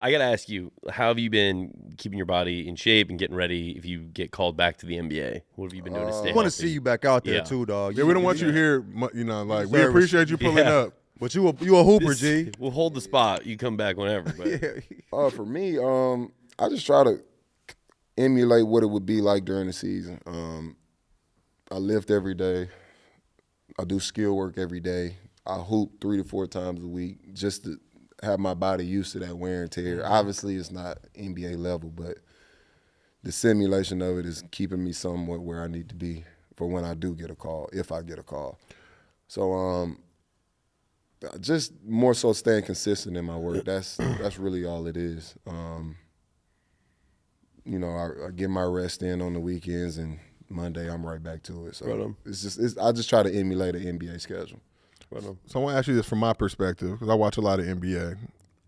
I got to ask you, how have you been keeping your body in shape and getting ready if you get called back to the NBA? What have you been doing to stay I want to healthy? see you back out there Yeah. too, dog. Yeah, we don't want you here. You know, like we deserve appreciate you pulling Yeah. up. But you a hooper, G. We'll hold the spot. You come back whenever. But For me, I just try to emulate what it would be like during the season. I lift every day. I do skill work every day. I hoop 3 to 4 times a week just to have my body used to that wear and tear. Obviously, it's not NBA level, but the simulation of it is keeping me somewhat where I need to be for when I do get a call, if I get a call. So just more so staying consistent in my work. That's really all it is. You know, I get my rest in on the weekends, and Monday I'm right back to it. So I just try to emulate an NBA schedule. So I want to ask you this from my perspective, because I watch a lot of NBA,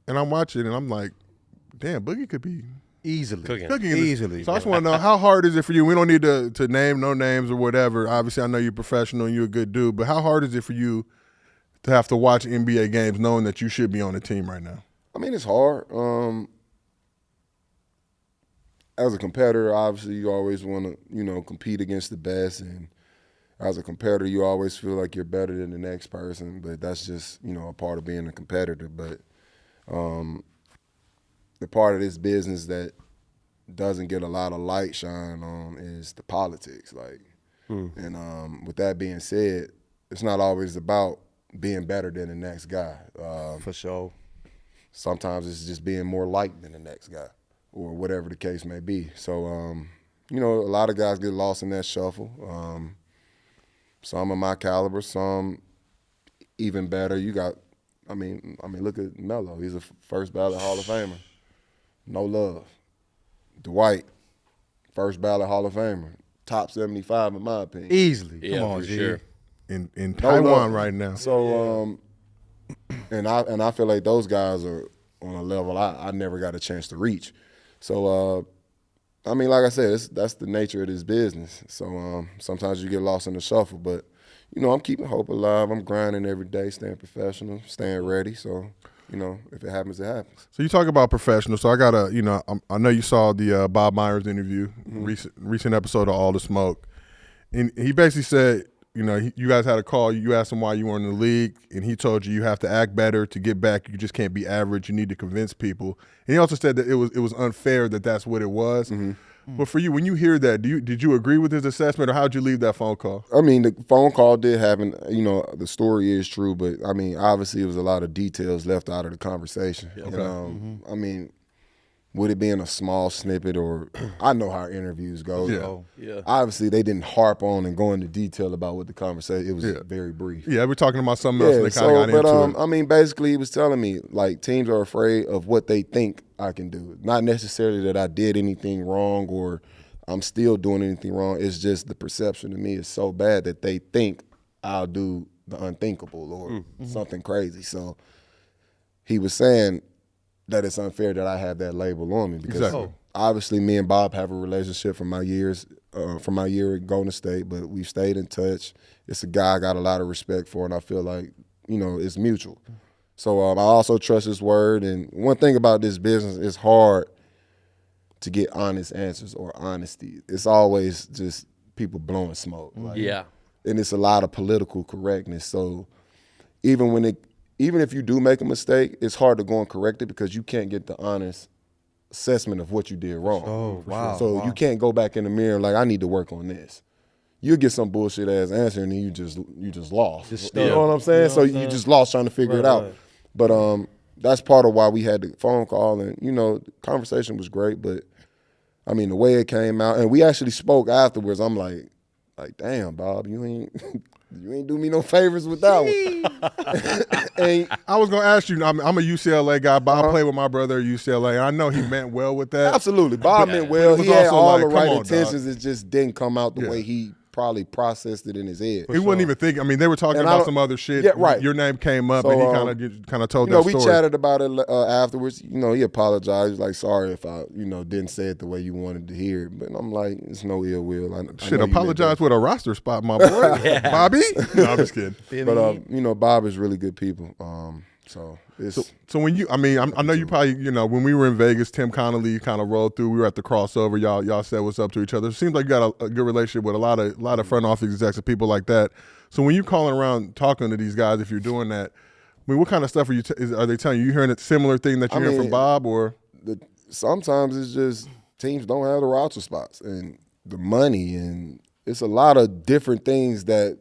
and I'm watching and I'm like, damn, Boogie could be Easily. cooking in this. Easily. So I just want to know, how hard is it for you? We don't need to name no names or whatever. Obviously, I know you're professional and you're a good dude, but how hard is it for you to have to watch NBA games knowing that you should be on the team right now? I mean, it's hard. As a competitor, obviously, you always want to, you know, compete against the best. And as a competitor, you always feel like you're better than the next person. But that's just, you know, a part of being a competitor. But the part of this business that doesn't get a lot of light shine on is the politics. And with that being said, it's not always about being better than the next guy. For sure. Sometimes it's just being more liked than the next guy, or whatever the case may be. So, you know, a lot of guys get lost in that shuffle. Some of my caliber, some even better. You got, I mean, look at Melo. He's a first ballot Hall of Famer. No love. Dwight, first ballot Hall of Famer. Top 75 in my opinion. Easily. yeah, Come on, for G. sure. In No Taiwan love. right now. So, and I feel like those guys are on a level I never got a chance to reach. So, I mean, like I said, that's the nature of this business. So sometimes you get lost in the shuffle, but you know, I'm keeping hope alive. I'm grinding every day, staying professional, staying ready. So, you know, if it happens, it happens. So you talk about professional. So I got to, you know, I know you saw the Bob Myers interview, recent episode of All the Smoke. And he basically said, you know, you guys had a call. You asked him why you weren't in the league, and he told you have to act better to get back. You just can't be average. You need to convince people. And he also said that it was unfair that that's what it was. But for you, when you hear that, did you agree with his assessment, or how'd you leave that phone call? I mean, the phone call did happen. You know, the story is true, but I mean, obviously, it was a lot of details left out of the conversation. And, I mean, with it being a small snippet, or I know how interviews go. Yeah. Obviously, they didn't harp on and go into detail about what the conversation. It was very brief. Yeah, we're talking about something else, and they kind of got into it. I mean, basically, he was telling me, like, teams are afraid of what they think I can do. Not necessarily that I did anything wrong or I'm still doing anything wrong. It's just the perception to me is so bad that they think I'll do the unthinkable or something crazy. So he was saying that it's unfair that I have that label on me because obviously me and Bob have a relationship from my years, from my year at Golden State, but we've stayed in touch. It's a guy I got a lot of respect for, and I feel like, you know, it's mutual. So I also trust his word. And one thing about this business, it's hard to get honest answers or honesty. It's always just people blowing smoke. Like, and it's a lot of political correctness. So even if you do make a mistake, it's hard to go and correct it because you can't get the honest assessment of what you did wrong. Oh, wow. So you can't go back in the mirror like, I need to work on this. You'll get some bullshit ass answer and then you just lost. You know what I'm saying? So you just lost trying to figure it out. But that's part of why we had the phone call, and you know, the conversation was great, but I mean the way it came out, and we actually spoke afterwards. I'm like, damn, Bob, you ain't do me no favors with that one. And I was gonna ask you. I'm a UCLA guy. Bob played with my brother at UCLA. I know he meant well with that. Absolutely, Bob meant well. He He had also all like, the come right on, intentions. It just didn't come out the way he probably processed it in his head. He wasn't even thinking. I mean, they were talking And about some other shit. Yeah, right. Your name came up, So, and he kind of told You know, that we story. chatted about it afterwards. You know, he apologized. He was like, sorry if I, didn't say it the way you wanted to hear it. But I'm like, it's no ill will. I Shit, know you apologize with a roster spot, my boy. Bobby? No, I'm just kidding. But, Bob is really good people. So it's So when you, I mean, I know you probably, you know, when we were in Vegas, Tim Connolly kind of rolled through. We were at the crossover. Y'all said what's up to each other. It seems like you got a good relationship with a lot of front office execs and people like that. So when you calling around talking to these guys, if you're doing that, I mean, what kind of stuff are are they telling you? You hearing a similar thing that you're hearing from Bob, or sometimes it's just teams don't have the roster spots and the money, and it's a lot of different things that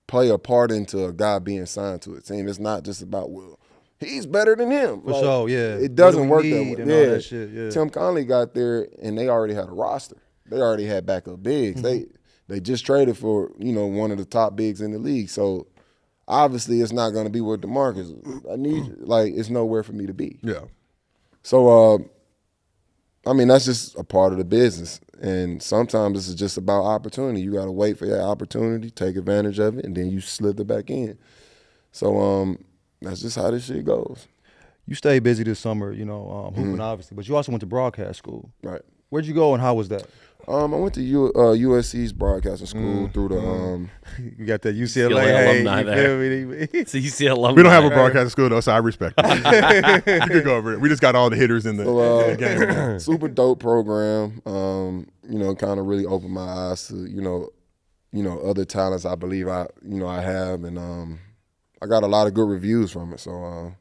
play a part into a guy being signed to a team. It's not just about, well, he's better than him. For sure, yeah. It doesn't work that way. And all that shit, yeah. Tim Connolly got there, and they already had a roster. They already had backup bigs. They just traded for, you know, one of the top bigs in the league. So obviously it's not going to be with DeMarcus. It's nowhere for me to be. yeah. So, I mean, that's just a part of the business. And sometimes this is just about opportunity. You got to wait for your opportunity, take advantage of it, and then you slither back in. So that's just how this shit goes. You stayed busy this summer, you know, hooping obviously, but you also went to broadcast school. Right. Where'd you go and how was that? I went to USC's broadcasting school through the You got that UCLA alumni there. It's a UCLA alumni. We don't have a broadcasting school though, so I respect it. You can go over it. We just got all the hitters in the game. super dope program. You know, kind of really opened my eyes to you know other talents I believe I have, and I got a lot of good reviews from it. So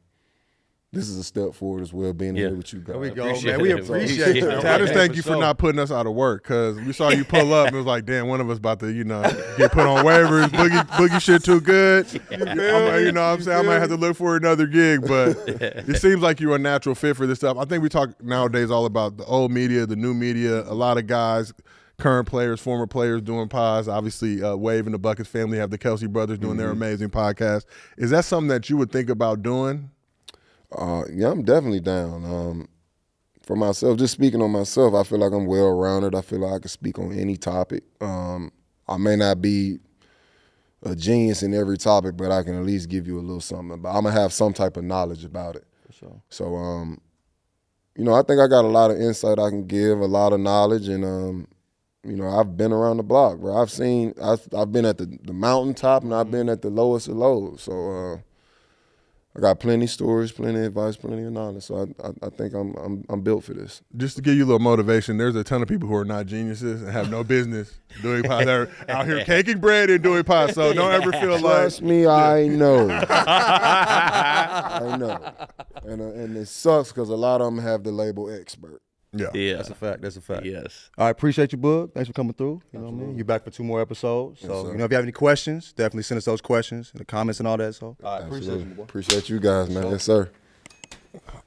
this is a step forward as well, being here with you guys. There we go, Appreciate man. We it. appreciate it. I just thank you for not putting us out of work, because we saw you pull up and it was like, damn, one of us about to, you know, get put on waivers. Boogie shit too good. You know what I'm saying? I might have to look for another gig, but it seems like you're a natural fit for this stuff. I think we talk nowadays all about the old media, the new media, a lot of guys, current players, former players doing pods. Obviously, Wave and the Buckets family have the Kelsey brothers doing their amazing podcast. Is that something that you would think about doing? Yeah, I'm definitely down. For myself, just speaking on myself, I feel like I'm well-rounded. I feel like I can speak on any topic. I may not be a genius in every topic, but I can at least give you a little something. But I'm going to have some type of knowledge about it. For sure. So, you know, I think I got a lot of insight I can give, a lot of knowledge, and, you know, I've been around the block, bro. I've been at the mountaintop, and I've been at the lowest of lows. So, I got plenty of stories, plenty of advice, plenty of knowledge. So I think I'm built for this. Just to give you a little motivation, there's a ton of people who are not geniuses and have no business doing pods. They're out here caking bread and doing pods. So don't ever feel like. Trust me, I know. I know. And it sucks because a lot of them have the label expert. Yeah. That's a fact. That's a fact. Yes. All right, appreciate you, Boog. Thanks for coming through. You know what I mean? You're back for 2 more episodes. So, sir. you know, if you have any questions, definitely send us those questions in the comments and all that. So, all right, appreciate you, boy. Appreciate you guys, man. Yes, sir.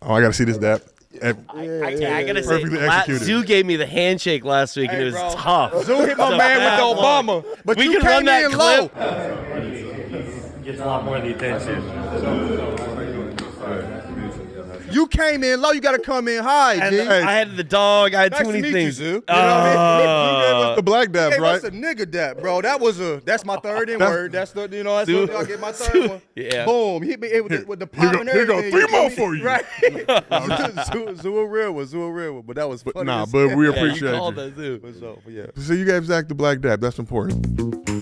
Oh, I got to see this dap. I gotta say, Perfectly executed. Zoo gave me the handshake last week, and it was tough. Zoo hit my man with the Obama, but We you can run came that in clip. low. Gets a lot more of the attention. You came in low. You got to come in high, And G. I had the dog. I had Nice too to many meet things. you, Zoo. You know what I mean? The black dabs, Hey, right? that's a nigga dap, bro. That's my third N word. That's the, you know, that's Zoo. what I get my third one. Yeah. Boom. Hit me with the pop and here go everything. 3 more for you. Right. Zoo a real one. But that was funny. Nah, as but we Yeah, you appreciate called you. that Zoo. What's up? Yeah. So you gave Zach the black dab. That's important.